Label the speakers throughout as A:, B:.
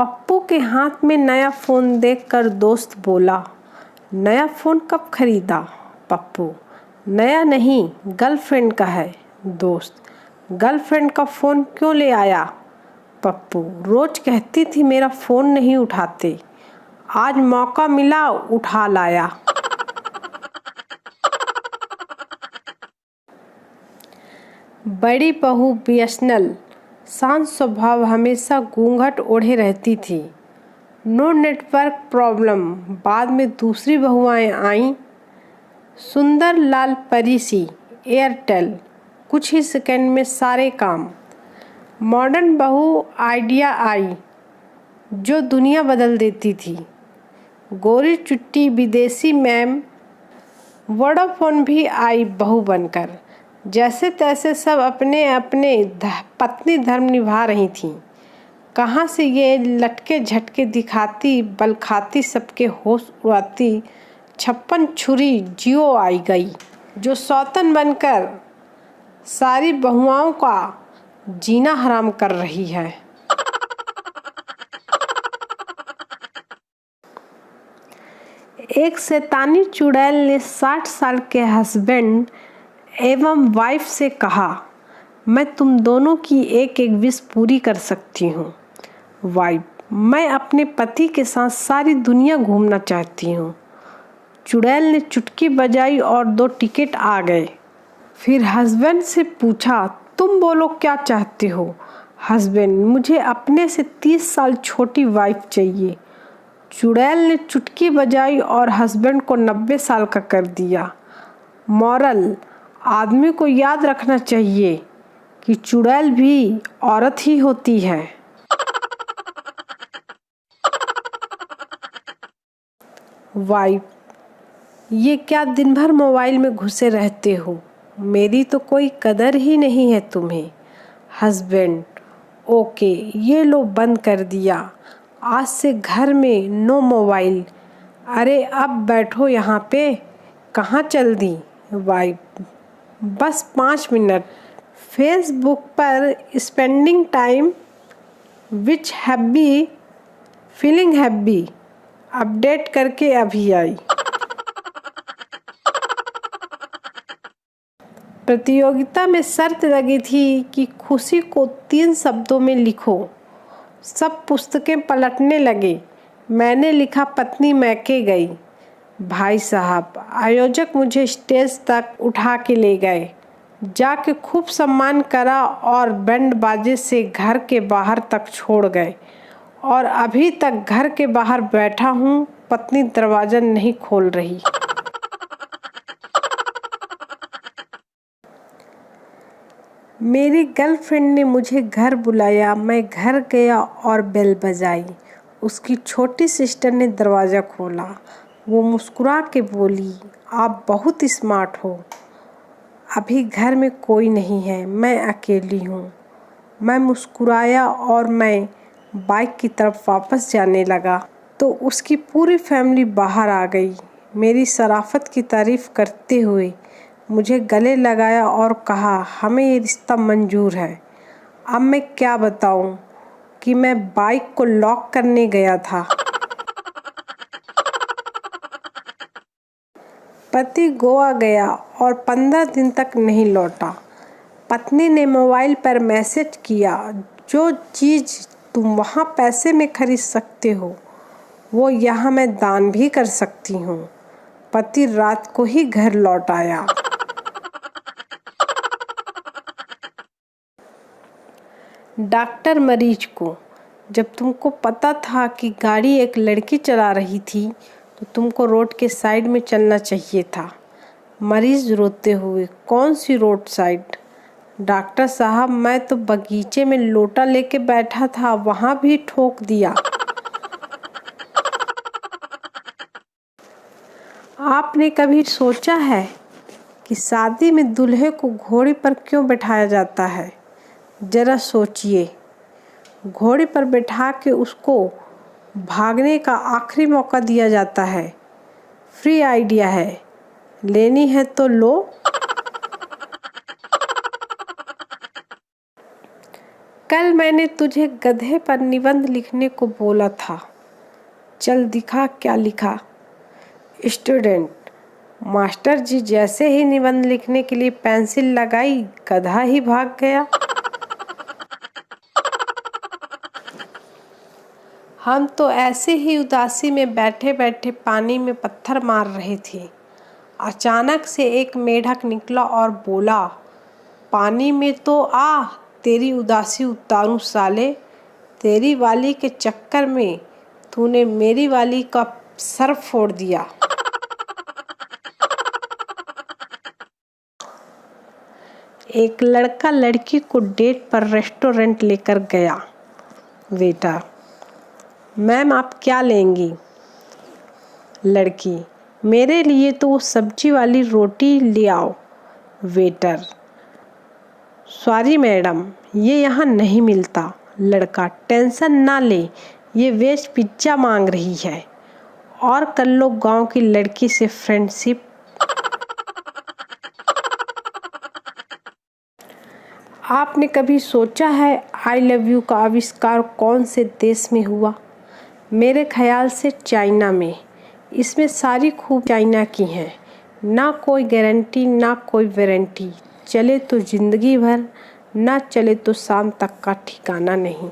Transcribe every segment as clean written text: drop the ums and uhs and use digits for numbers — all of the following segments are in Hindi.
A: पप्पू के हाथ में नया फ़ोन देखकर दोस्त बोला, नया फ़ोन कब खरीदा? पप्पू, नया नहीं, गर्लफ्रेंड का है। दोस्त, गर्लफ्रेंड का फ़ोन क्यों ले आया? पप्पू, रोज़ कहती थी मेरा फ़ोन नहीं उठाते, आज मौका मिला उठा लाया। बड़ी बहू बीएसएनएल, शांत स्वभाव, हमेशा घूंघट ओढ़े रहती थी। No network problem. बाद में दूसरी बहुआएं आईं, सुंदर लाल परी सी, एयरटेल, कुछ ही सेकंड में सारे काम। मॉडर्न बहू आइडिया आई जो दुनिया बदल देती थी। गोरी चुट्टी विदेशी मैम, वोडाफोन भी आई बहू बनकर। जैसे तैसे सब अपने अपने पत्नी धर्म निभा रही थीं। कहाँ से ये लटके झटके दिखाती, बल खाती, सबके होश उड़ाती 56 छुरी जियो आई गई, जो सौतन बनकर सारी बहुआओं का जीना हराम कर रही है। एक शैतानी चुड़ैल ने 60 साल के हस्बैंड एवं वाइफ से कहा, मैं तुम दोनों की एक एक विश पूरी कर सकती हूँ। वाइफ, मैं अपने पति के साथ सारी दुनिया घूमना चाहती हूँ। चुड़ैल ने चुटकी बजाई और 2 टिकट आ गए। फिर हस्बैंड से पूछा, तुम बोलो क्या चाहते हो? हस्बैंड, मुझे अपने से 30 साल छोटी वाइफ चाहिए। चुड़ैल ने चुटकी बजाई और हस्बैंड को 90 साल का कर दिया। मॉरल, आदमी को याद रखना चाहिए कि चुड़ैल भी औरत ही होती है। वाइफ, ये क्या दिन भर मोबाइल में घुसे रहते हो? मेरी तो कोई कदर ही नहीं है तुम्हें। हस्बैंड, ओके, ये लो बंद कर दिया, आज से घर में नो मोबाइल। अरे अब बैठो यहाँ पे, कहाँ चल दी? वाइफ, बस 5 मिनट, फेसबुक पर spending time which happy feeling happy, update करके अभी आई। प्रतियोगिता में शर्त लगी थी कि खुशी को 3 शब्दों में लिखो। सब पुस्तकें पलटने लगे। मैंने लिखा, पत्नी मैके गई। भाई साहब, आयोजक मुझे स्टेज तक उठा के ले गए, जाके खूब सम्मान करा और बैंड बाजे से घर के बाहर तक छोड़ गए। और अभी तक घर के बाहर बैठा हूँ, पत्नी दरवाज़ा नहीं खोल रही। मेरी गर्लफ्रेंड ने मुझे घर बुलाया, मैं घर गया और बेल बजाई। उसकी छोटी सिस्टर ने दरवाज़ा खोला। वो मुस्कुरा के बोली, आप बहुत स्मार्ट हो। अभी घर में कोई नहीं है, मैं अकेली हूँ। मैं मुस्कुराया और मैं बाइक की तरफ वापस जाने लगा तो उसकी पूरी फैमिली बाहर आ गई। मेरी शराफत की तारीफ़ करते हुए मुझे गले लगाया और कहा, हमें ये रिश्ता मंजूर है। अब मैं क्या बताऊं कि मैं बाइक को लॉक करने गया था। पति गोवा गया और 15 दिन तक नहीं लौटा। पत्नी ने मोबाइल पर मैसेज किया, जो चीज़ तुम वहाँ पैसे में खरीद सकते हो वो यहाँ मैं दान भी कर सकती हूँ। पति रात को ही घर लौट आया। डॉक्टर मरीज को, जब तुमको पता था कि गाड़ी एक लड़की चला रही थी तो तुमको रोड के साइड में चलना चाहिए था। मरीज रोते हुए, कौन सी रोड साइड? डॉक्टर साहब, मैं तो बगीचे में लोटा लेके बैठा था, वहाँ भी ठोक दिया। आपने कभी सोचा है कि शादी में दूल्हे को घोड़ी पर क्यों बैठाया जाता है? जरा सोचिए। घोड़े पर बैठा के उसको भागने का आखिरी मौका दिया जाता है। फ्री आइडिया है, लेनी है तो लो। कल कल मैंने तुझे गधे पर निबंध लिखने को बोला था, चल दिखा क्या लिखा। स्टूडेंट, मास्टर जी जैसे ही निबंध लिखने के लिए पेंसिल लगाई, गधा ही भाग गया। हम तो ऐसे ही उदासी में बैठे बैठे पानी में पत्थर मार रहे थे। अचानक से एक मेढक निकला और बोला, पानी में तो आ, तेरी उदासी उतारूं साले। तेरी वाली के चक्कर में तूने मेरी वाली का सर फोड़ दिया। एक लड़का लड़की को डेट पर रेस्टोरेंट लेकर गया। वेटर, मैम आप क्या लेंगी? लड़की, मेरे लिए तो वो सब्जी वाली रोटी ले आओ। वेटर, सॉरी मैडम, ये यहाँ नहीं मिलता। लड़का, टेंशन ना ले, ये वेज पिज्ज़ा मांग रही है और कर लो गांव की लड़की से फ्रेंडशिप। आपने कभी सोचा है आई लव यू का आविष्कार कौन से देश में हुआ? मेरे ख्याल से चाइना में। इसमें सारी खूब चाइना की हैं, ना कोई गारंटी ना कोई वारंटी। चले तो जिंदगी भर, ना चले तो शाम तक का ठिकाना नहीं।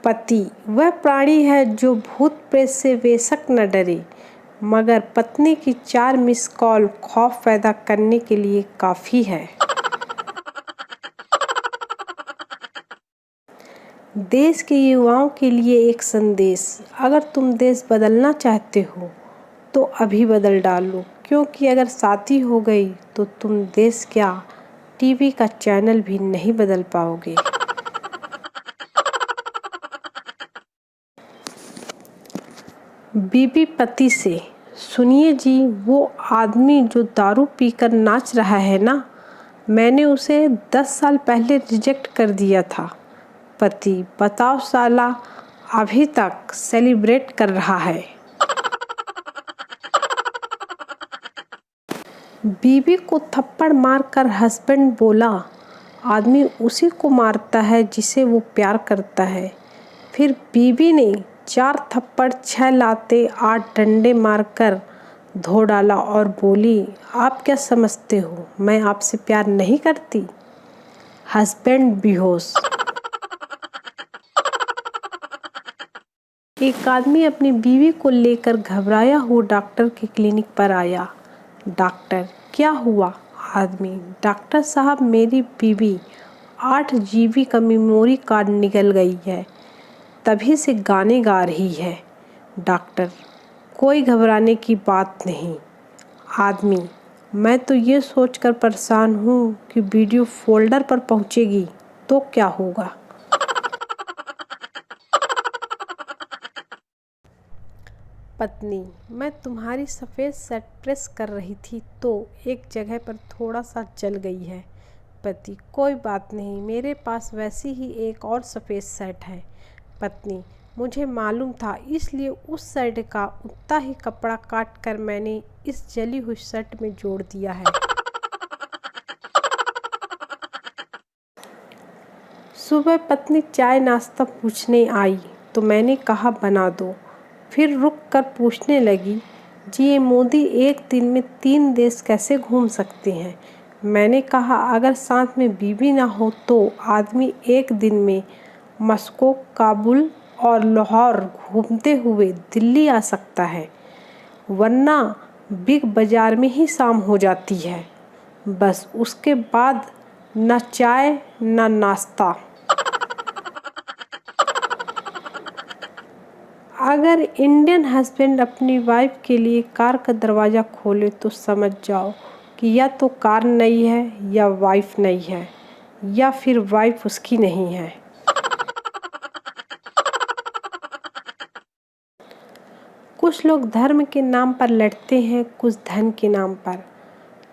A: पति वह प्राणी है जो भूत प्रेत से बेशक न डरे, मगर पत्नी की 4 मिस कॉल खौफ पैदा करने के लिए काफ़ी है। देश के युवाओं के लिए एक संदेश, अगर तुम देश बदलना चाहते हो तो अभी बदल डालो, क्योंकि अगर शादी हो गई तो तुम देश क्या टीवी का चैनल भी नहीं बदल पाओगे। बीबी पति से, सुनिए जी, वो आदमी जो दारू पीकर नाच रहा है ना, मैंने उसे 10 साल पहले रिजेक्ट कर दिया था। पति, बताओ साला अभी तक सेलिब्रेट कर रहा है। बीवी को थप्पड़ मारकर हस्बैंड बोला, आदमी उसी को मारता है जिसे वो प्यार करता है। फिर बीवी ने 4 थप्पड़ 6 लाते 8 डंडे मारकर धो डाला और बोली, आप क्या समझते हो मैं आपसे प्यार नहीं करती? हस्बैंड बेहोश। एक आदमी अपनी बीवी को लेकर घबराया हुआ डॉक्टर के क्लिनिक पर आया। डॉक्टर, क्या हुआ? आदमी, डॉक्टर साहब मेरी बीवी 8 GB का मेमोरी कार्ड निकल गई है, तभी से गाने गा रही है। डॉक्टर, कोई घबराने की बात नहीं। आदमी, मैं तो ये सोचकर परेशान हूँ कि वीडियो फोल्डर पर पहुँचेगी तो क्या होगा। पत्नी, मैं तुम्हारी सफ़ेद शर्ट प्रेस कर रही थी तो एक जगह पर थोड़ा सा जल गई है। पति, कोई बात नहीं, मेरे पास वैसी ही एक और सफ़ेद शर्ट है। पत्नी, मुझे मालूम था, इसलिए उस शर्ट का उतना ही कपड़ा काट कर मैंने इस जली हुई शर्ट में जोड़ दिया है। सुबह पत्नी चाय नाश्ता पूछने आई तो मैंने कहा बना दो। फिर रुक कर पूछने लगी, जी ये मोदी एक दिन में 3 देश कैसे घूम सकते हैं? मैंने कहा अगर साथ में बीवी ना हो तो आदमी एक दिन में मस्को, काबुल और लाहौर घूमते हुए दिल्ली आ सकता है, वरना बिग बाज़ार में ही शाम हो जाती है। बस उसके बाद न चाय न नाश्ता। अगर इंडियन हस्बैंड अपनी वाइफ के लिए कार का दरवाज़ा खोले तो समझ जाओ कि या तो कार नई है या वाइफ नई है, या फिर वाइफ उसकी नहीं है। कुछ लोग धर्म के नाम पर लड़ते हैं, कुछ धन के नाम पर,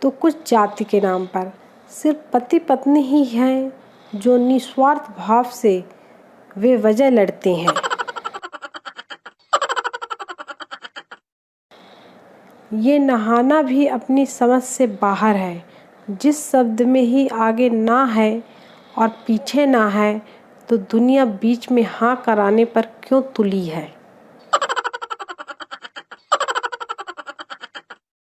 A: तो कुछ जाति के नाम पर। सिर्फ पति पत्नी ही हैं जो निस्वार्थ भाव से वे वजह लड़ते हैं। ये नहाना भी अपनी समझ से बाहर है। जिस शब्द में ही आगे ना है और पीछे ना है, तो दुनिया बीच में हाँ कराने पर क्यों तुली है।